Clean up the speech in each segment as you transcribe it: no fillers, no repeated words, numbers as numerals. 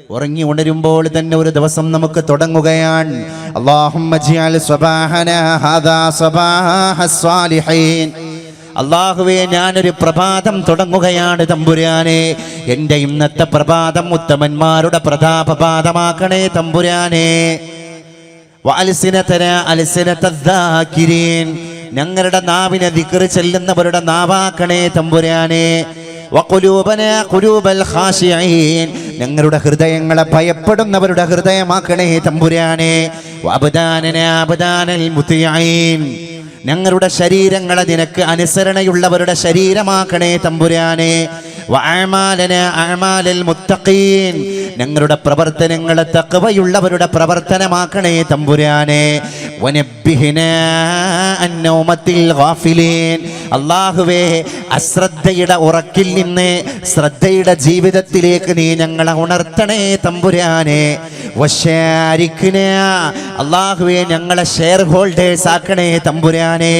ഉറങ്ങി ഉണരുമ്പോൾ തന്നെ ഒരു ദിവസം നമുക്ക് തുടങ്ങുകയാണ്. അല്ലാഹുമ്മ ജിഅൽ സ്വബാഹനാ ഹാദാ സ്വബാഹസ് സ്വാലിഹീൻ. അല്ലാഹുവേ, ഞാനൊരു പ്രഭാതം തുടങ്ങുകയാണ് തമ്പുരാനെ. എൻ്റെ ഇന്നത്തെ പ്രഭാതം ഉത്തമന്മാരുടെ പ്രതാപപാതമാക്കണേ തമ്പുരാനെ. വഅൽസിനതനാ അൽസിനതദ്ദാകിരീൻ. ഞങ്ങളുടെ നാവിനെ ദിക്ർ ചെല്ലുന്നവരുടെ നാവാക്കണേ തമ്പുരാനെ. വഖുലൂബനാ ഖുലൂബൽ ഖാശിഈൻ. ഞങ്ങളുടെ ഹൃദയങ്ങളെ ഭയപ്പെടുന്നവരുടെ ഹൃദയമാക്കണേ തമ്പുരാനെ. വഅബ്ദാനനാ അബ്ദാനൽ മുതിഈൻ. ഞങ്ങളുടെ ശരീരങ്ങളെ നിനക്ക് അനുസരണയുള്ളവരുടെ ശരീരമാക്കണേ തമ്പുരാനെ. വഅഅമാലനാ അഅമാലൽ മുത്തഖീൻ. ഞങ്ങളുടെ പ്രവർത്തനങ്ങളെ തഖ്വയുള്ളവരുടെ പ്രവർത്തനമാക്കണേ തമ്പുരാനെ. വനബ്ബിഹ്നാ അൻ നൗമത്തിൽ ഗാഫിലീൻ. അല്ലാഹുവേ, അശ്രദ്ധയുടെ ഉറക്കിൽ നിന്ന് ശ്രദ്ധയുടെ ജീവിതത്തിലേക്ക് നീ ഞങ്ങളെ ഉണർത്തണേ തമ്പുരാനെ. വശാരിക്നാ. അല്ലാഹുവേ, ഞങ്ങളെ ഷെയർ ഹോൾഡേഴ്സ് ആക്കണേ തമ്പുരാനെ.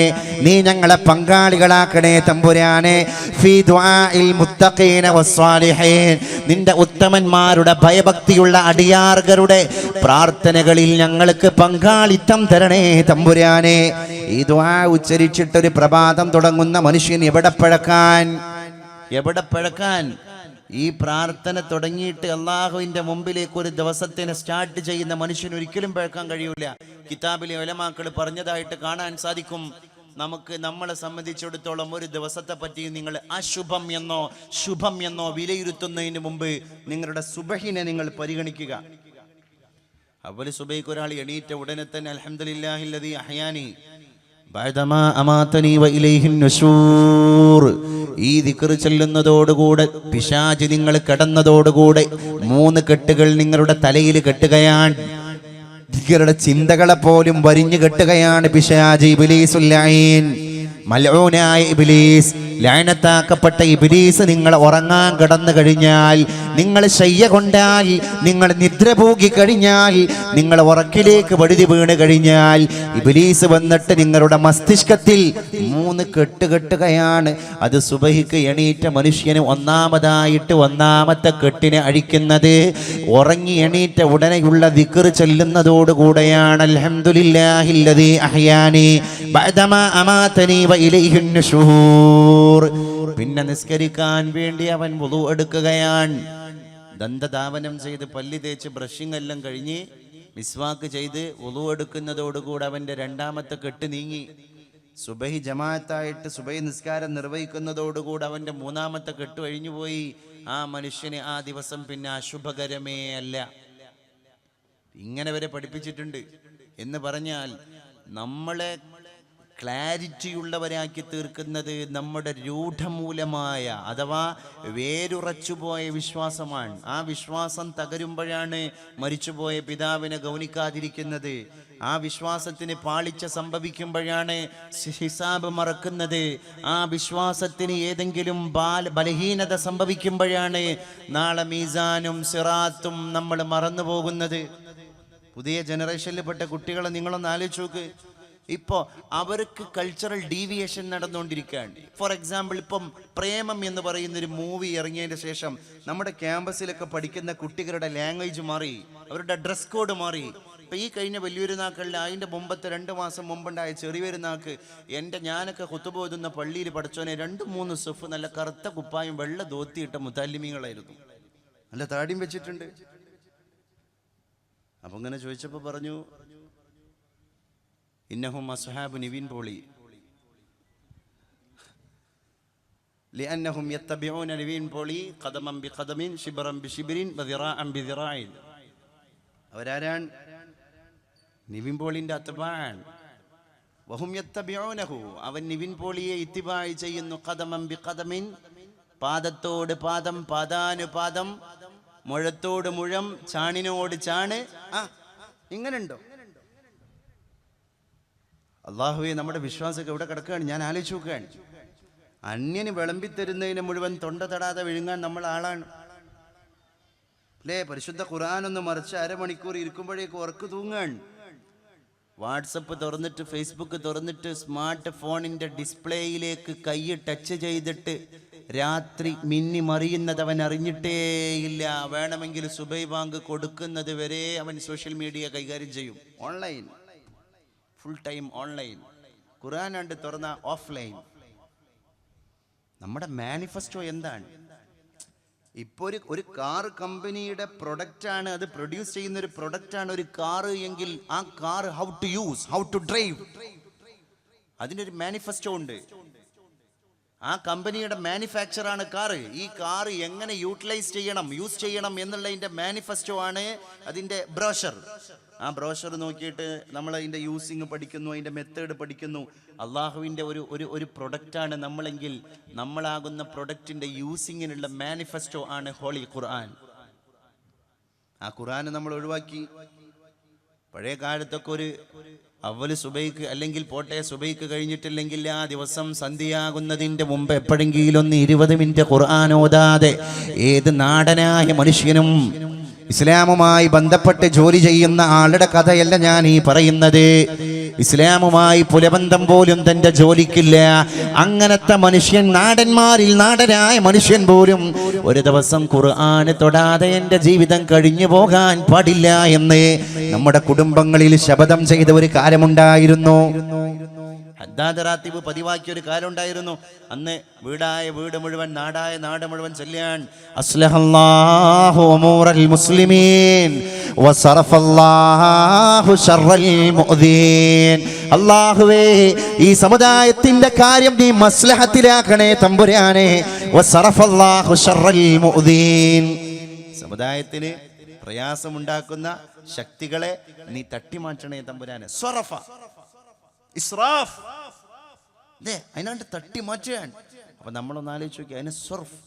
നീ ഞങ്ങളെ പങ്കാളികളാക്കണേ തമ്പുരാനെ. ഫീ ദുആഇൽ മുത്തഖീന വസ്സാലിഹീൻ. നിന്റെ ഉത്തമന്മാരുടെ ഭയഭക്തിയുള്ള അടിയാർഗരുടെ പ്രാർത്ഥനകളിൽ ഞങ്ങൾക്ക് പങ്കാളിത്തം തരണേ തമ്പുരാനെ. ഈ ദുആ ഉച്ചരിച്ചിട്ടൊരു പ്രഭാതം തുടങ്ങുന്ന മനുഷ്യൻ എവിടെ പഴക്കാൻ? ഈ പ്രാർത്ഥന തുടങ്ങിയിട്ട് അള്ളാഹുവിൻ്റെ മുമ്പിലേക്ക് ഒരു ദിവസത്തിന് സ്റ്റാർട്ട് ചെയ്യുന്ന മനുഷ്യൻ ഒരിക്കലും പഴക്കാൻ കഴിയൂല. കിതാബിലെ ഉലമാക്കൾ പറഞ്ഞതായിട്ട് കാണാൻ സാധിക്കും. നമ്മളെ സംബന്ധിച്ചിടത്തോളം ഒരു ദിവസത്തെ പറ്റി നിങ്ങൾ അശുഭം എന്നോ ശുഭം എന്നോ വിലയിരുത്തുന്നതിന് മുമ്പ് നിങ്ങളുടെ സുബഹിനെ നിങ്ങൾ പരിഗണിക്കുക. അവല് സുബഹിക്ക് ഒരാൾ എണീറ്റ ഉടനെ തന്നെ അൽഹംദുലില്ലാഹില്ലദീ അഹ്യാനി ബഅദമാ അമാതനി വഇലൈഹിൻ നുശൂർ. ഈ ദിക്ർ ചൊല്ലുന്നതോടുകൂടെ പിശാച് നിങ്ങൾ കടന്നതോടുകൂടെ 3 കെട്ടുകൾ നിങ്ങളുടെ തലയിൽ കെട്ടുകയാണ്. നിങ്ങളുടെ ചിന്തകളെ പോലും വരിഞ്ഞു കെട്ടുകയാണ് പിശാച്. ഇബ്ലീസുൽ ലഈൻ, മൽഊനായ ഇബ്ലീസ്, ലഅനത്താക്കപ്പെട്ട ഇബ്ലീസ് നിങ്ങൾ ഉറങ്ങാൻ കിടന്നു കഴിഞ്ഞാൽ, നിങ്ങൾ ശയ്യ കൊണ്ടാൽ, നിങ്ങൾ നിദ്ര പോകി കഴിഞ്ഞാൽ, നിങ്ങൾ ഉറക്കിലേക്ക് വഴുതി വീണ് കഴിഞ്ഞാൽ ഇബ്ലീസ് വന്നിട്ട് നിങ്ങളുടെ മസ്തിഷ്കത്തിൽ 3 കെട്ട് കെട്ടുകയാണ്. അത് സുബഹിക്ക് എണീറ്റ മനുഷ്യന് ഒന്നാമത്തെ കെട്ടിനെ അഴിക്കുന്നത് ഉറങ്ങി എണീറ്റ ഉടനെയുള്ള ദിക്ർ ചൊല്ലുന്നതോടുകൂടെയാണ്. അൽഹംദുലില്ലാഹില്ലദീ അഹ്യാനി ബഅദമാ അമാതനി വഇലൈഹിൻ നുശൂർ. പിന്നെ നിസ്കരിക്കാൻ വേണ്ടി അവൻ വുളു എടുക്കുകയാണ്. ദന്തധാവനം ചെയ്ത് പല്ലി തേച്ച് ബ്രഷിംഗ് എല്ലാം കഴിഞ്ഞ് മിസ്വാക്ക് ചെയ്ത് വുളു എടുക്കുന്നതോടുകൂടെ അവൻ്റെ 2ാമത്തെ കെട്ട് നീങ്ങി. സുബഹി ജമാഅത്തായിട്ട് സുബഹി നിസ്കാരം നിർവഹിക്കുന്നതോടുകൂടെ അവൻ്റെ 3ാമത്തെ കെട്ട് കഴിഞ്ഞുപോയി. ആ മനുഷ്യന് ആ ദിവസം പിന്നെ അശുഭകരമേ അല്ല. ഇങ്ങനെ വരെ പഠിപ്പിച്ചിട്ടുണ്ട്. എന്ന് പറഞ്ഞാൽ നമ്മളെ ക്ലാരിറ്റിയുള്ളവരാക്കി തീർക്കുന്നത് നമ്മുടെ രൂഢമൂലമായ അഥവാ വേരുറച്ചുപോയ വിശ്വാസമാണ്. ആ വിശ്വാസം തകരുമ്പോഴാണ് മരിച്ചുപോയ പിതാവിനെ ഗൗനിക്കാതിരിക്കുന്നത്. ആ വിശ്വാസത്തിന് പാളിച്ച സംഭവിക്കുമ്പോഴാണ് ഹിസാബ് മറക്കുന്നത്. ആ വിശ്വാസത്തിന് ഏതെങ്കിലും ബലഹീനത സംഭവിക്കുമ്പോഴാണ് നാളെ മീസാനും സിറാത്തും നമ്മൾ മറന്നു പോകുന്നത്. പുതിയ ജനറേഷനിൽപ്പെട്ട കുട്ടികളെ നിങ്ങളൊന്ന് ആലോചിച്ച് നോക്ക്. ഇപ്പോൾ അവർക്ക് കൾച്ചറൽ ഡീവിയേഷൻ നടന്നുകൊണ്ടിരിക്കുകയാണ്. ഫോർ എക്സാമ്പിൾ, ഇപ്പം പ്രേമം എന്ന് പറയുന്നൊരു മൂവി ഇറങ്ങിയതിന് ശേഷം നമ്മുടെ ക്യാമ്പസിലൊക്കെ പഠിക്കുന്ന കുട്ടികളുടെ ലാംഗ്വേജ് മാറി, അവരുടെ ഡ്രസ് കോഡ് മാറി. ഇപ്പം ഈ കഴിഞ്ഞ വലിയൊരുനാക്കളിൽ അതിൻ്റെ മുമ്പത്തെ 2 മാസം മുമ്പുണ്ടായ ചെറിയൊരുനാക്ക് ഞാനൊക്കെ ഖുതുബ ഓതുന്ന പള്ളിയിൽ പഠിച്ചോനെ 2-3 സഫ് നല്ല കറുത്ത കുപ്പായും വെള്ള ധോത്തിയിട്ട മുതല്ലിമീങ്ങളായിരുന്നു. നല്ല താടിയും വെച്ചിട്ടുണ്ട്. അപ്പം ഇങ്ങനെ ചോദിച്ചപ്പോൾ പറഞ്ഞു, ഇന്നഹും അസ്ഹാബു നിവിൻ പോളി ലിഅന്നഹും യത്തബിഊന നിവിൻ പോളി ഖദമൻ ബിഖദമിൻ ശിബ്റൻ ബിശിബ്രിൻ വദിറാഅൻ ബിദിറാഇൻ. അവരാരാണ്? നിവിൻ പോളിന്റെ അത്ബാഅൻ. വഹും യത്തബിഊനഹു. അവൻ നിവിൻ പോളിയെ ഇത്തിബാഅ് ചെയ്യുന്നു. ഖദമൻ ബിഖദമിൻ, പാദത്തോട് പാദം, പാദാനുപാദം, മുഴത്തോട് മുഴം, ചാണിനോട് ചാണ്. ഇങ്ങനെയുണ്ടോ? അള്ളാഹുവെ, നമ്മുടെ വിശ്വാസമൊക്കെ എവിടെ കിടക്കുകയാണ്? ഞാൻ ആലോചിച്ച് നോക്കുകയാണ്. അന്യന് വിളമ്പിത്തരുന്നതിന് മുഴുവൻ തൊണ്ട തടാതെ വിഴുങ്ങാൻ നമ്മൾ ആളാണ് അല്ലേ? പരിശുദ്ധ ഖുർആനൊന്ന് മറിച്ച് അരമണിക്കൂർ ഇരിക്കുമ്പോഴേക്ക് ഉറക്ക് തൂങ്ങാൻ. വാട്സപ്പ് തുറന്നിട്ട് ഫേസ്ബുക്ക് തുറന്നിട്ട് സ്മാർട്ട് ഫോണിൻ്റെ ഡിസ്പ്ലേയിലേക്ക് കൈ ടച്ച് ചെയ്തിട്ട് രാത്രി മിന്നി മറിയുന്നത് അവൻ അറിഞ്ഞിട്ടേയില്ല. വേണമെങ്കിൽ സുബൈ ബാങ്ക് കൊടുക്കുന്നത് വരെ അവൻ സോഷ്യൽ മീഡിയ കൈകാര്യം ചെയ്യും. Online, full time online. ഖുർആൻ കണ്ട് തുറന്ന ഓഫ്ലൈൻ. നമ്മുടെ മാനിഫെസ്റ്റോ എന്താണ്? ഇപ്പോൾ ഒരു കാർ കമ്പനിയുടെ പ്രൊഡക്റ്റാണ്, അത് പ്രൊഡ്യൂസ് ചെയ്യുന്ന ഒരു പ്രൊഡക്റ്റാണ് ഒരു കാറ് എങ്കിൽ ആ car how to use, how to drive, അതിനൊരു മാനിഫെസ്റ്റോ ഉണ്ട്. ആ കമ്പനിയുടെ മാനുഫാക്ചറാണ് കാറ്. ഈ കാറ് എങ്ങനെ യൂസ് ചെയ്യണം എന്നുള്ളതിൻ്റെ മാനിഫെസ്റ്റോ ആണ് അതിൻ്റെ ബ്രോഷർ. ആ ബ്രോഷർ നോക്കിയിട്ട് നമ്മൾ അതിൻ്റെ യൂസിങ് പഠിക്കുന്നു, അതിൻ്റെ മെത്തേഡ് പഠിക്കുന്നു. അള്ളാഹുവിൻ്റെ ഒരു പ്രൊഡക്റ്റാണ് നമ്മളെങ്കിൽ നമ്മളാകുന്ന പ്രൊഡക്റ്റിൻ്റെ യൂസിങ്ങിനുള്ള മാനിഫെസ്റ്റോ ആണ് ഹോളി ഖുർആൻ. ആ ഖുർആൻ നമ്മൾ ഒഴിവാക്കി. പഴയ കാലത്തൊക്കെ ഒരു അവല് സുബൈക്ക് അല്ലെങ്കിൽ പോട്ടെ സുബൈക്ക് കഴിഞ്ഞിട്ടില്ലെങ്കിൽ ആ ദിവസം സന്ധ്യയാകുന്നതിൻ്റെ മുമ്പ് എപ്പോഴെങ്കിലും 20 മിനിറ്റ് ഖുർആൻ ഓതാതെ ഏത് നാടനായ മനുഷ്യനും ഇസ്ലാമുമായി ബന്ധപ്പെട്ട് ജോലി ചെയ്യുന്ന ആളുടെ കഥയല്ല ഞാൻ ഈ പറയുന്നത്. ഇസ്ലാമുമായി പുലബന്ധം പോലും തൻ്റെ ജോലിക്കില്ല. അങ്ങനത്തെ മനുഷ്യൻ, നാടന്മാരിൽ നാടനായ മനുഷ്യൻ പോലും ഒരു ദിവസം ഖുർആൻ തൊടാതെ എൻ്റെ ജീവിതം കഴിഞ്ഞു പോകാൻ പാടില്ല എന്ന് നമ്മുടെ കുടുംബങ്ങളിൽ ശപഥം ചെയ്ത ഒരു കാലമുണ്ടായിരുന്നു. ഹദ്ദാദ് റാത്തിബ് പതിവാക്കിയ ഒരു കാലം ഉണ്ടായിരുന്നു. അന്ന് വീടായ വീട് മുഴുവൻ, നാടായ നാട് മുഴുവൻ ചൊല്ലിയാൻ അസ്ലഹല്ലാഹു ഉമൂറൽ മുസ്ലിമീൻ വസറഫല്ലാഹു ശർറൽ മുഅ്ദീൻ. അല്ലാഹുവേ, ഈ സമുദായത്തിന്റെ കാര്യം നീ മസ്ലഹത്തിലാക്കണേ തമ്പുരാനെ. വസറഫല്ലാഹു ശർറൽ മുഅ്ദീൻ. സമുദായത്തിന് പ്രയാസമുണ്ടാക്കുന്ന ശക്തികളെ നീ തട്ടിമാറ്റണേ തമ്പുരാനെ. സ്വറഫ, ഇസ്രാഫ്, അതിനാണ്ട് തട്ടി മാറ്റാൻ. അപ്പൊ നമ്മളൊന്ന് ആലോചിച്ച് നോക്കി, അതിന് സർഫ്.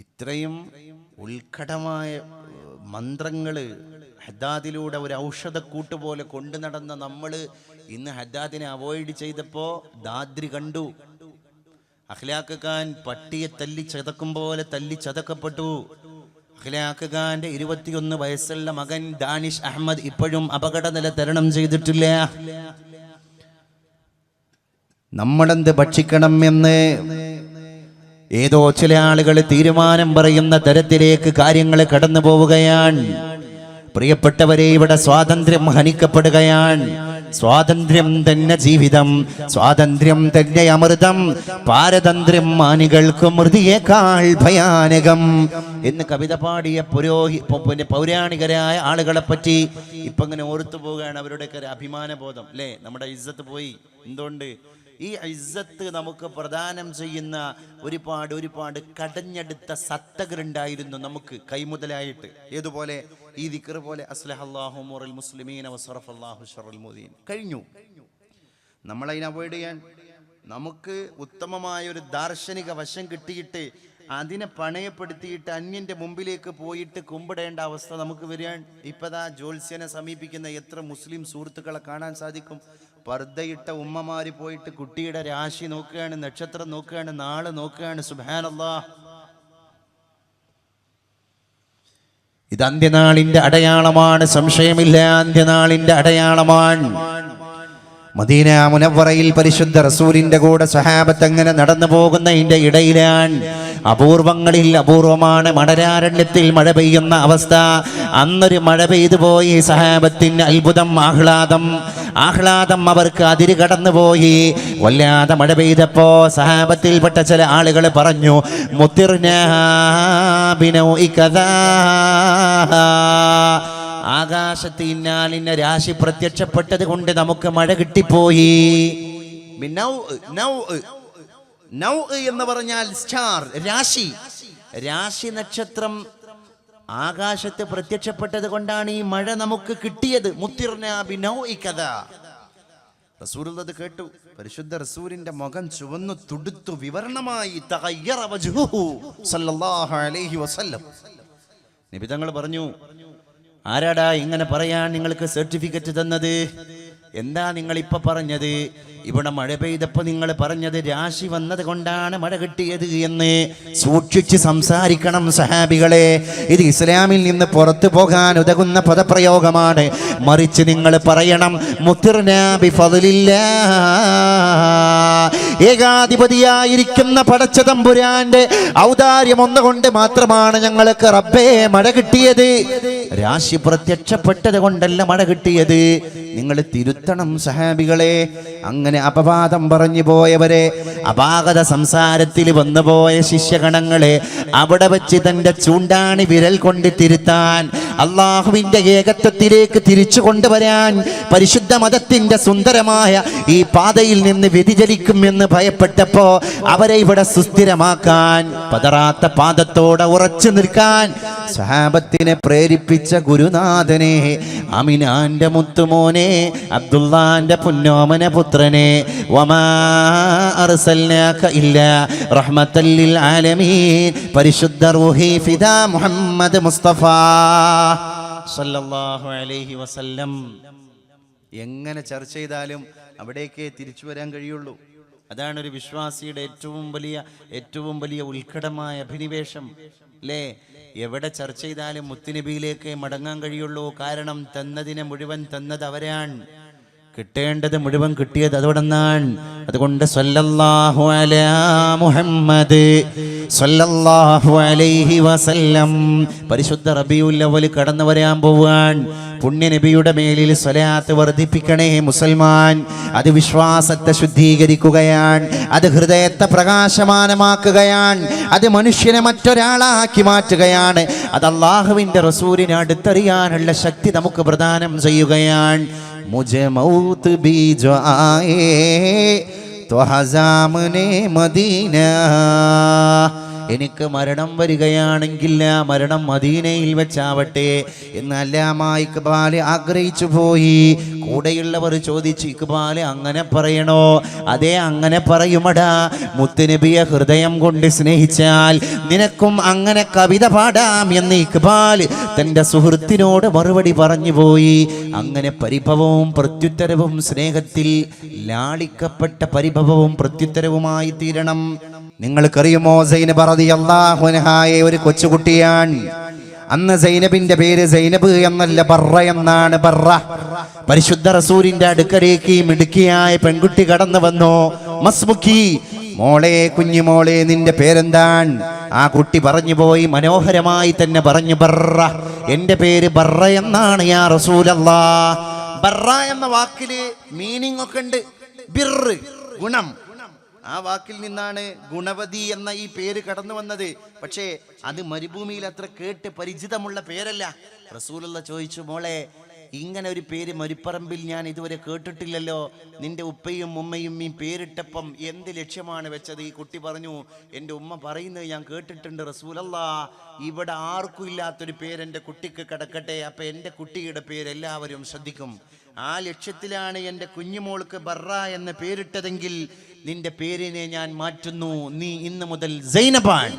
ഇത്രയും ഉത്കടമായ മന്ത്രങ്ങള് ഹദ്ദാദിലൂടെ ഒരു ഔഷധക്കൂട്ട് പോലെ കൊണ്ടു നടന്ന നമ്മൾ ഇന്ന് ഹദ്ദാദിനെ അവോയ്ഡ് ചെയ്തപ്പോ ദാദ്രി കണ്ടു. അഖ്ലാഖ് ഖാൻ പട്ടിയെ തല്ലി ചതക്കും പോലെ തല്ലി ചതക്കപ്പെട്ടു. അഖ്ലാഖ് ഖാന്റെ 21 വയസ്സുള്ള മകൻ ദാനിഷ് അഹമ്മദ് ഇപ്പോഴും അപകടനില തരണം ചെയ്തിട്ടില്ല. നമ്മളെന്ത് ഭക്ഷിക്കണം എന്ന് ഏതോ ചില ആളുകൾ തീരുമാനം പറയുന്ന തരത്തിലേക്ക് കാര്യങ്ങൾ കടന്നു പോവുകയാണ്. പ്രിയപ്പെട്ടവരെ, ഇവിടെ സ്വാതന്ത്ര്യം ഹനിക്കപ്പെടുകയാണ്. സ്വാതന്ത്ര്യം തന്നെ ജീവിതം, സ്വാതന്ത്ര്യം തന്നെ അമൃതം, പാരതന്ത്ര്യം മാനികൾക്ക് മൃതിയേക്കാൾ ഭയാനകം എന്ന് കവിത പാടിയ പൗരാണികരായ ആളുകളെ പറ്റി ഇപ്പൊ ഇങ്ങനെ ഓർത്തു പോവുകയാണ്. അവരുടെയൊക്കെ ഒരു അഭിമാനബോധം അല്ലേ? നമ്മുടെ ഇസ്സത്ത് പോയി. എന്തുകൊണ്ട്? ഈ ഇസ്സത്ത് നമുക്ക് പ്രദാനം ചെയ്യുന്ന ഒരുപാട് കടഞ്ഞെടുത്ത സത്തകരുണ്ടായിരുന്നു നമുക്ക് കൈമുതലായിട്ട്. ഏതുപോലെ? ഈ ദിക്ർ പോലെ അസ്ലഹല്ലാഹു ഉമൂറൽ മുസ്ലിമീന വസറഫല്ലാഹു ശർറൽ മുഅ്ദീൻ. കഴിഞ്ഞു. നമ്മളതിനെ അവോയ്ഡ് ചെയ്യാൻ നമുക്ക് ഉത്തമമായ ഒരു ദാർശനിക വശം കിട്ടിയിട്ട് അതിനെ പണയപ്പെടുത്തിയിട്ട് അന്യന്റെ മുമ്പിലേക്ക് പോയിട്ട് കുമ്പിടേണ്ട അവസ്ഥ നമുക്ക് വരികയാണ്. ഇപ്പതാ ജ്യോത്സ്യനെ സമീപിക്കുന്ന എത്ര മുസ്ലിം സുഹൃത്തുക്കളെ കാണാൻ സാധിക്കും. പർദ്ദയിട്ട ഉമ്മമാര് പോയിട്ട് കുട്ടിയുടെ രാശി നോക്കുകയാണ്, നക്ഷത്രം നോക്കുകയാണ്, നാളെ നോക്കുകയാണ്. സുബ്ഹാനല്ലാഹ്. ഇത് അന്ത്യനാളിന്റെ അടയാളമാണ്, സംശയമില്ല, അന്ത്യനാളിന്റെ അടയാളമാണ്. മദീന മുനവ്വറയിൽ പരിശുദ്ധ റസൂലിന്റെ കൂടെ സഹാബത്ത് അങ്ങനെ നടന്നു പോകുന്നതിന്റെ ഇടയിലാണ് അപൂർവങ്ങളിൽ അപൂർവമാണ് മണരാരണ്യത്തിൽ മഴ പെയ്യുന്ന അവസ്ഥ. അന്നൊരു മഴ പെയ്തു പോയി. സഹാബത്തിന് അത്ഭുതം, ആഹ്ലാദം അവർക്ക് അതിര് കടന്നുപോയി. വല്ലാതെ മഴ പെയ്തപ്പോ സഹാബത്തിൽപ്പെട്ട ചില ആളുകൾ പറഞ്ഞു, മുത്തിർനാ ബിനൗഇകദാ, ആകാശത്ത് ഇന്നാലിന്ന രാശി പ്രത്യക്ഷപ്പെട്ടത് കൊണ്ട് നമുക്ക് മഴ കിട്ടിപ്പോയി. എന്ന് പറഞ്ഞാൽ സ്റ്റാർ, രാശി നക്ഷത്രം ആകാശത്ത് പ്രത്യക്ഷപ്പെട്ടത് കൊണ്ടാണ് ഈ മഴ നമുക്ക് കിട്ടിയത്. മുത്തിർനാ ബിനൗഇകദാ. റസൂലുള്ളാഹി കേട്ടു. പരിശുദ്ധ റസൂലിന്റെ മുഖം ചുവന്നു തുടുത്തു, വിവരണമായി. തഗയ്യറ വജ്ഹുഹു സല്ലല്ലാഹു അലൈഹി വസല്ലം. നബി തങ്ങൾ പറഞ്ഞു, ആരാടാ ഇങ്ങനെ പറയാൻ നിങ്ങൾക്ക് സർട്ടിഫിക്കറ്റ് തന്നത്? എന്താ നിങ്ങൾ ഇപ്പൊ പറഞ്ഞത്? ഇവിടെ മഴ പെയ്തപ്പോൾ നിങ്ങൾ പറഞ്ഞത് രാശി വന്നത് കൊണ്ടാണ് മഴ കിട്ടിയത് എന്ന് സൂക്ഷിച്ച് സംസാരിക്കണം സഹാബികളെ. ഇത് ഇസ്ലാമിൽ നിന്ന് പുറത്തു പോകാൻ ഉതകുന്ന പദപ്രയോഗമാണ്. മറിച്ച് നിങ്ങൾ പറയണം മുത്തിർനാ ബിഫദ്ലില്ലാഹ്, ഏകാധിപതിയായിരിക്കുന്ന പടച്ച തമ്പുരാന്റെ ഔദാര്യം ഒന്നുകൊണ്ട് മാത്രമാണ് ഞങ്ങൾക്ക് റബ്ബേ മഴ കിട്ടിയത്. രാശി പ്രത്യക്ഷപ്പെട്ടത് കൊണ്ടല്ല മഴ കിട്ടിയത്. നിങ്ങൾ തിരുത്തണം സഹാബികളെ. അങ്ങനെ അപവാദം പറഞ്ഞു പോയവരെ, അപാകത സംസാരത്തിൽ വന്നുപോയ ശിഷ്യഗണങ്ങളെ അവിടെ വെച്ച് തന്റെ ചൂണ്ടാണി വിരൽ കൊണ്ട് തിരുത്താൻ, അള്ളാഹുവിന്റെ ഏകത്വത്തിലേക്ക് തിരിച്ചു കൊണ്ടുവരാൻ, പരിശുദ്ധ മതത്തിന്റെ സുന്ദരമായ ഈ പാതയിൽ നിന്ന് വ്യതിചലിക്കുമെന്ന് ഭയപ്പെട്ടപ്പോ അവരെ ഇവിടെ സുസ്ഥിരമാക്കാൻ, പതറാത്ത പാദത്തോടെ ഉറച്ചു നിൽക്കാൻ സഹാബത്തിനെ പ്രേരിപ്പിച്ച ഗുരുനാഥനെ, അമിനാന്റെ മുത്തുമോനെ, അബ്ദുല്ലാന്റെ പുന്നോമന പുത്രനെ, വമാ അർസൽനാക ഇല്ലാ റഹ്മത്തൽ ലിൽ ആലമീൻ, പരിശുദ്ധ റൂഹി ഫിദാ മുഹമ്മദ് മുസ്തഫ സല്ലല്ലാഹു അലൈഹി വസല്ലം. എങ്ങനെ ചർച്ച ചെയ്താലും അവിടേക്ക് തിരിച്ചു വരാൻ കഴിയുള്ളൂ. അതാണ് ഒരു വിശ്വാസിയുടെ ഏറ്റവും വലിയ ഉത്കടമായ അഭിനിവേശം അല്ലേ? എവിടെ ചർച്ച ചെയ്താലും മുത്തുനബിയിലേക്ക് മടങ്ങാൻ കഴിയുള്ളൂ. കാരണം തന്നതിനെ മുഴുവൻ തന്നത് അവരാണ്, കിട്ടേണ്ടത് മുഴുവൻ കിട്ടിയത് അതോടെന്നാണ്. അതുകൊണ്ട് സല്ലല്ലാഹു അലാ മുഹമ്മദ് സല്ലല്ലാഹു അലൈഹി വസല്ലം. പരിശുദ്ധ റബീഉൽ അവ്വൽ കടന്നു വരാൻ പോവാൻ. പുണ്യ നബിയുടെ മേലിൽ സ്വലാത്ത് വർദ്ധിപ്പിക്കണേ മുസൽമാൻ. അത് വിശ്വാസത്തെ ശുദ്ധീകരിക്കുകയാണ്, അത് ഹൃദയത്തെ പ്രകാശമാനമാക്കുകയാണ്, അത് മനുഷ്യനെ മറ്റൊരാളാക്കി മാറ്റുകയാണ്, അത് അല്ലാഹുവിന്റെ റസൂലിനെ അടുത്തറിയാനുള്ള ശക്തി നമുക്ക് പ്രദാനം ചെയ്യുകയാണ്. മുझे मौत भी जो आए तो हज़ामने मदीना, എനിക്ക് മരണം വരികയാണെങ്കിൽ ആ മരണം മദീനയിൽ വെച്ചാവട്ടെ എന്ന് അല്ലാമാ ഇക്ബാൽ ആഗ്രഹിച്ചു പോയി. കൂടെയുള്ളവർ ചോദിച്ചു, ഇക്ബാൽ അങ്ങനെ പറയണോ? അതേ, അങ്ങനെ പറയുമടാ. മുത്തുനബിയെ ഹൃദയം കൊണ്ട് സ്നേഹിച്ചാൽ നിനക്കും അങ്ങനെ കവിത പാടാം എന്ന് ഇക്ബാൽ തൻ്റെ സുഹൃത്തിനോട് മറുപടി പറഞ്ഞു പോയി. അങ്ങനെ പരിഭവവും പ്രത്യുത്തരവും സ്നേഹത്തിൽ ലാളിക്കപ്പെട്ട പരിഭവവും പ്രത്യുത്തരവുമായി തീരണം. നിങ്ങൾക്കറിയുമോ, സൈനബ് റളിയല്ലാഹു അൻഹായെ ഒരു കൊച്ചുകുട്ടിയാണ്. അന്ന് സൈനബിന്റെ പേര് സൈനബ് എന്നല്ല, ബർറ എന്നാണ്. ബർറ. പരിശുദ്ധ റസൂലിന്റെ അടുക്കലേക്ക് മിടുക്കിയായ പെൺകുട്ടി കടന്നു വന്നു. മസ്മുക്കി, മോളെ, കുഞ്ഞുമോളെ, നിന്റെ പേരെന്താണ്? ആ കുട്ടി പറഞ്ഞു പോയി, മനോഹരമായി തന്നെ പറഞ്ഞു, ബർറ, എന്റെ പേര് ബർറ എന്നാണ് യാ റസൂലല്ലാഹ്. ബർറ എന്ന വാക്കില് മീനിങ് ഒക്കെ ഉണ്ട്. ബിർറ്, ഗുണം. ആ വാക്കിൽ നിന്നാണ് ഗുണവതി എന്ന ഈ പേര് കടന്നു വന്നത്. പക്ഷേ അത് മരുഭൂമിയിൽ അത്ര കേട്ട് പരിചിതമുള്ള പേരല്ല. റസൂലുള്ള ചോദിച്ചു, മോളെ, ഇങ്ങനെ ഒരു പേര് മരുപ്പറമ്പിൽ ഞാൻ ഇതുവരെ കേട്ടിട്ടില്ലല്ലോ. നിന്റെ ഉപ്പയും ഉമ്മയും ഈ പേരിട്ടപ്പം എന്ത് ലക്ഷ്യമാണ് വെച്ചത്? ഈ കുട്ടി പറഞ്ഞു, എൻ്റെ ഉമ്മ പറയുന്നത് ഞാൻ കേട്ടിട്ടുണ്ട് റസൂലല്ലാ, ഇവിടെ ആർക്കും ഇല്ലാത്തൊരു പേര് എൻ്റെ കുട്ടിക്ക് കിടക്കട്ടെ, അപ്പം എൻ്റെ കുട്ടിയുടെ പേര് എല്ലാവരും ശ്രദ്ധിക്കും. ആ ലക്ഷ്യത്തിലാണ് എൻ്റെ കുഞ്ഞുമോൾക്ക് ബർറ എന്ന് പേരിട്ടതെങ്കിൽ നിന്റെ പേരിനെ ഞാൻ മാറ്റുന്നു, നീ ഇന്ന് മുതൽ സൈനബാൻ.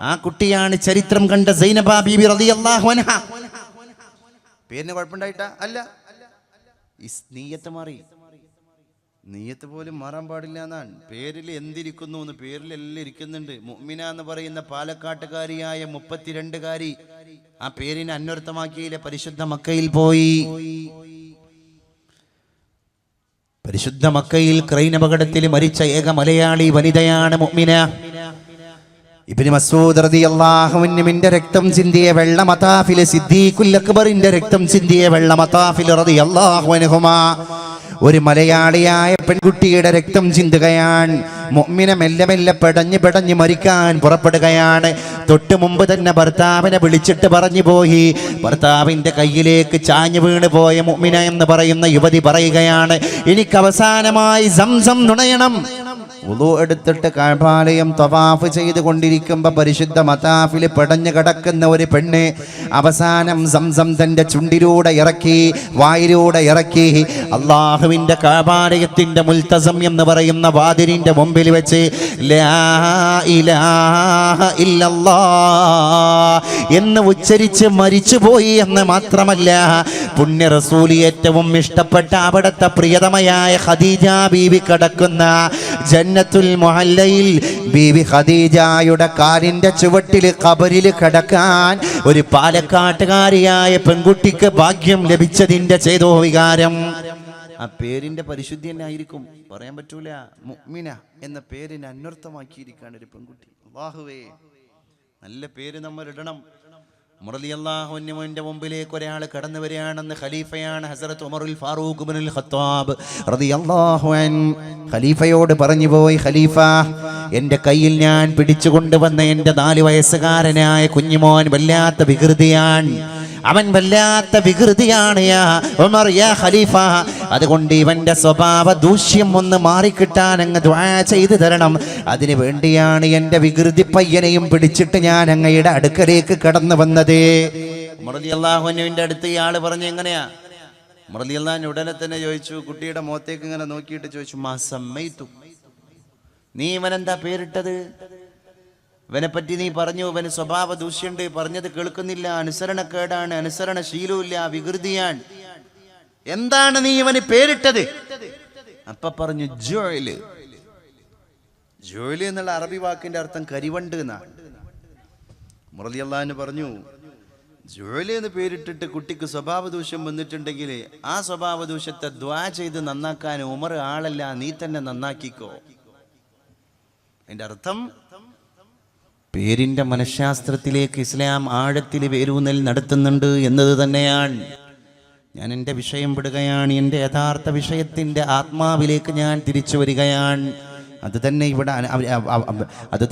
ആ കുട്ടിയാണ് ചരിത്രം കണ്ട സൈനബ ബീബി റളിയല്ലാഹു അൻഹ. പേരിന് കുഴപ്പമുണ്ടായിട്ടാ? അല്ല, നീയത്ത് മാറി. നീയത്ത് പോലും മാറാൻ പാടില്ല എന്നാണ്. പേരിൽ എന്തിരിക്കുന്നു എന്ന്, പേരിലെല്ലാം ഇരിക്കുന്നുണ്ട്. മുഅ്മിന എന്ന് പറയുന്ന പാലക്കാട്ടുകാരിയായ 32കാരി ആ പേരിനെ അന്വർത്ഥമാക്കിയില്ല, പരിശുദ്ധ മക്കയിൽ പോയി. പരിശുദ്ധ മക്കയിൽ ക്രെയിൻ അപകടത്തിൽ മരിച്ച ഏക മലയാളി വനിതയാണ് മുഅ്മിന. ഇബ്നു മസ്ഊദ് റളിയല്ലാഹു അൻഹുവിന്റെ രക്തം ചിന്തിയ വെള്ള മതാഫിൽ, സിദ്ദീഖുൽ അക്ബറിന്റെ രക്തം ചിന്തിയ വെള്ള മതാഫിൽ റളിയല്ലാഹു അൻഹുമാ ഒരു മലയാളിയായ പെൺകുട്ടിയുടെ രക്തം ചിന്തുകയാണ്. മുഅ്മിന മെല്ലെ മെല്ലെ പെടഞ്ഞ് മരിക്കാൻ പുറപ്പെടുകയാണ്. തൊട്ടു മുമ്പ് തന്നെ ഭർത്താവിനെ വിളിച്ചിട്ട് പറഞ്ഞു പോയി. ഭർത്താവിന്റെ കയ്യിലേക്ക് ചാഞ്ഞു വീണ് പോയ മുഅ്മിന എന്ന് പറയുന്ന യുവതി പറയുകയാണ്, എനിക്ക് അവസാനമായി സംസം നുണയണം. വുളു എടുത്തിട്ട് കഅബാലയം തവാഫ് ചെയ്തുകൊണ്ടിരിക്കുമ്പോൾ പരിശുദ്ധ മതാഫിൽ പടഞ്ഞു കിടക്കുന്ന ഒരു പെണ്ണ് അവസാനം സംസം തന്റെ ചുണ്ടിലൂടെ ഇറക്കി, വായിലൂടെ ഇറക്കി. അള്ളാഹുവിന്റെ കഅബാലയത്തിന്റെ മുൽതസം എന്ന് പറയുന്ന വാതിലിന്റെ മുമ്പിൽ വെച്ച് ലാ ഇലാഹ ഇല്ലല്ലാഹ് എന്ന് ഉച്ചരിച്ച് മരിച്ചുപോയി എന്ന് മാത്രമല്ല, പുണ്യ റസൂൽ ഏറ്റവും ഇഷ്ടപ്പെട്ട അവിടുത്തെ പ്രിയതമയായ ഖദീജ ബീവി കിടക്കുന്ന ജന്നത്തുൽ മുഹല്ലയിൽ ബീവി ഖദീജയുടെ കാലിന്റെ ചുവട്ടിൽ ഖബറിൽ കിടക്കാൻ ഒരു പാലക്കാട്ടുകാരിയായ പെൺകുട്ടിക്ക് ഭാഗ്യം ലഭിച്ചതിന്റെ ചേതോ വികാരം. ആ പേരിന്റെ പരിശുദ്ധി തന്നെ ആയിരിക്കും, പറയാൻ പറ്റൂല. മുഅ്മിന എന്ന പേരിനെ അന്വർത്ഥമാക്കിയിരിക്കുകയാണ് ഒരു പെൺകുട്ടി. അല്ലാഹുവേ, നല്ല പേര് നമ്മൾ ഇടണം. ഉമർ റളിയല്ലാഹു അൻഹുവിന്റെ മുമ്പിലേക്ക് ഒരാൾ കടന്നു വരികയാണെന്ന് ഖലീഫയാണ് ഹസ്രത്ത് ഉമറുൽ ഫാറൂഖ് ഇബ്നുൽ ഖത്താബ് റളിയല്ലാഹു അൻഹു ഖലീഫയോട് പറഞ്ഞു പോയി, ഖലീഫ, എൻ്റെ കയ്യിൽ ഞാൻ പിടിച്ചുകൊണ്ടുവന്ന എൻ്റെ 4 വയസ്സുകാരനായ കുഞ്ഞുമോൻ വല്ലാത്ത വികൃതിയാണ്, അവൻ വല്ലാത്ത വികൃതിയാണ് യാ ഉമർ, യാ ഖലീഫ. അതുകൊണ്ട് ഇവന്റെ സ്വഭാവ ദൂഷ്യം ഒന്ന് മാറിക്കിട്ടാൻ അങ്ങ് ദുആ ചെയ്തു തരണം. അതിനു വേണ്ടിയാണ് എൻ്റെ വികൃതി പയ്യനെയും പിടിച്ചിട്ട് ഞാൻ അങ്ങയുടെ അടുക്കലേക്ക് കടന്നു വന്നത്. ഉമർ റളിയല്ലാഹു അൻഹുവിന്റെ അടുത്ത് ഇയാൾ പറഞ്ഞു, എങ്ങനെയാ? ഉമർ റളിയല്ലാഹു അൻഹു ഉടനെ തന്നെ ചോദിച്ചു, കുട്ടിയുടെ മുഖത്തേക്ക് ഇങ്ങനെ നോക്കിയിട്ട് ചോദിച്ചു, മാ സമ്മൈതു, നീ ഇവനെന്താ പേരിട്ടത്? ഇവനെ പറ്റി നീ പറഞ്ഞു, ഇവന് സ്വഭാവ ദൂഷ്യണ്ട്, പറഞ്ഞത് കേൾക്കുന്നില്ല, അനുസരണക്കേടാണ്, അനുസരണശീലമില്ല, വികൃതിയാണ്, എന്താണ് നീ ഇവന് പേരിട്ടത്? അപ്പൊ പറഞ്ഞു ജോയില്. ജോയില് എന്നുള്ള അറബി വാക്കിന്റെ അർത്ഥം കരിവണ്ട് എന്നാണ്. ഉമർ റളിയല്ലാഹു അൻഹു പറഞ്ഞു, ജോയില് എന്ന് പേരിട്ടിട്ട് കുട്ടിക്ക് സ്വഭാവ ദൂഷ്യം വന്നിട്ടുണ്ടെങ്കിൽ ആ സ്വഭാവ ദൂഷ്യത്തെ ദ്വാ ചെയ്ത് നന്നാക്കാൻ ഉമർ ആളല്ല, നീ തന്നെ നന്നാക്കിക്കോ. അതിന്റെ അർത്ഥം പേരിന്റെ മനഃശാസ്ത്രത്തിലേക്ക് ഇസ്ലാം ആഴത്തിൽ വേരൂന്നൽ നടത്തുന്നുണ്ട് എന്നത് തന്നെയാണ്. ഞാൻ എൻ്റെ വിഷയം വിടുകയാണ്, എൻ്റെ യഥാർത്ഥ വിഷയത്തിൻ്റെ ആത്മാവിലേക്ക് ഞാൻ തിരിച്ചു വരികയാണ്. അത്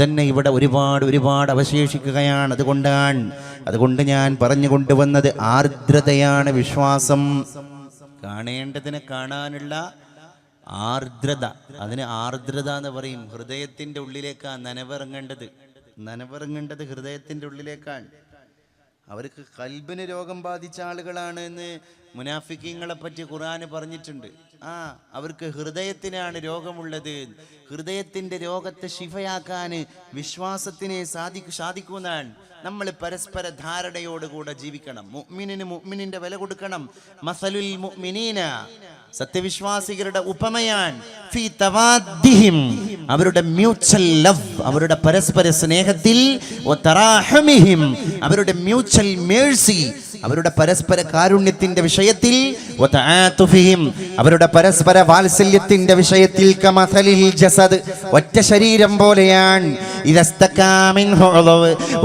തന്നെ ഇവിടെ ഒരുപാട് അവശേഷിക്കുകയാണ്. അതുകൊണ്ട് ഞാൻ പറഞ്ഞു കൊണ്ടുവന്നത് ആർദ്രതയാണ് വിശ്വാസം. കാണേണ്ടതിനെ കാണാനുള്ള ആർദ്രത, അതിന് ആർദ്രത എന്ന് പറയും. ഹൃദയത്തിൻ്റെ ഉള്ളിലേക്കാണ് നനവിറങ്ങേണ്ടത് ഹൃദയത്തിൻ്റെ ഉള്ളിലേക്കാണ്. അവർക്ക് കൽബിന് രോഗം ബാധിച്ച ആളുകളാണ് എന്ന് മുനാഫിക്കീങ്ങളെ പറ്റി ഖുർആൻ പറഞ്ഞിട്ടുണ്ട്. അവർക്ക് ഹൃദയത്തിനാണ് രോഗമുള്ളത്. ഹൃദയത്തിൻ്റെ രോഗത്തെ ശിഫയാക്കാൻ വിശ്വാസത്തിനെ സാധിക്കുന്നതാണ്. നമ്മൾ പരസ്പര ധാരണയോടുകൂടെ ജീവിക്കണം. മുഅ്മിനിന് മുഅ്മിനിന്റെ വില കൊടുക്കണം. മസലുൽ മുഅ്മിനീന, സത്യവിശ്വാസികളുടെ ഉപമയാൻ ഫീ തവാദ്ദിഹിം, അവരുടെ മ്യൂച്വൽ ലവ്, അവരുടെ പരസ്പര സ്നേഹത്തിൽ, വതറാഹമിഹിം, അവരുടെ മ്യൂച്വൽ മേഴ്സി, അവരുടെ പരസ്പര കാരുണ്യത്തിന്റെ വിഷയത്തിൽ, വതആതുഫിഹിം, അവരുടെ പരസ്പര വാത്സല്യത്തിന്റെ വിഷയത്തിൽ, കമസലിൽ ജസദ്, ഒറ്റ ശരീരം പോലെയാണ്.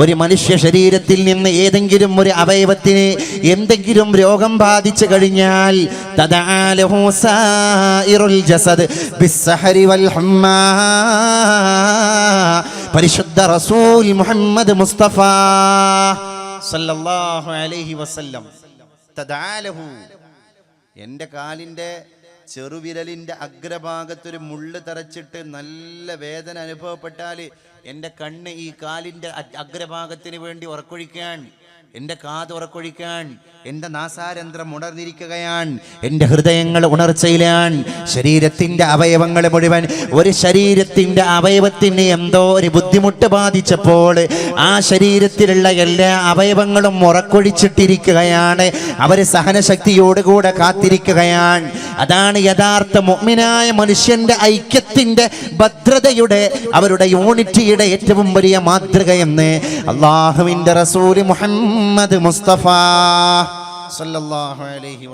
ഒരു മനുഷ്യ ശരീരത്തിൽ നിന്ന് ഏതെങ്കിലും ഒരു അവയവത്തിന് എന്തെങ്കിലും രോഗം ബാധിച്ചു കഴിഞ്ഞാൽ തദഅലഹു സായിറുൽ ജസദ് ബിസ്സഹരി വൽ ഹമ്മാ, പരിശുദ്ധ റസൂൽ മുഹമ്മദ് മുസ്തഫ സല്ലല്ലാഹു അലൈഹി വസല്ലം തദഅലഹു, എൻ്റെ കാലിൻ്റെ ചെറുവിരലിൻ്റെ അഗ്രഭാഗത്തൊരു മുള്ള് തറച്ചിട്ട് നല്ല വേദന അനുഭവപ്പെട്ടാൽ എൻ്റെ കണ്ണ് ഈ കാലിൻ്റെ അഗ്രഭാഗത്തിന് വേണ്ടി ഉറക്കൊഴിക്കാൻ, എൻ്റെ കാത് ഉറക്കൊഴിക്കാൻ, എൻ്റെ നാസാരന്ധ്രം ഉണർന്നിരിക്കുകയാണ്, എൻ്റെ ഹൃദയങ്ങൾ ഉണർച്ചയിലാണ്. ശരീരത്തിൻ്റെ അവയവങ്ങൾ മുഴുവൻ, ഒരു ശരീരത്തിൻ്റെ അവയവത്തിന് എന്തോ ഒരു ബുദ്ധിമുട്ട് ബാധിച്ചപ്പോൾ ആ ശരീരത്തിലുള്ള എല്ലാ അവയവങ്ങളും ഉറക്കൊഴിച്ചിട്ടിരിക്കുകയാണ്. അവർ സഹനശക്തിയോടുകൂടെ കാത്തിരിക്കുകയാണ്. അതാണ് യഥാർത്ഥ മുഅ്മിനായ മനുഷ്യന്റെ ഐക്യത്തിന്റെ, ഭദ്രതയുടെ, അവരുടെ യൂണിറ്റിയുടെ ഏറ്റവും വലിയ മാതൃകയെന്ന് അല്ലാഹുവിൻ്റെ റസൂൽ മുഹമ്മദ് മുസ്തഫ സല്ലല്ലാഹു അലൈഹി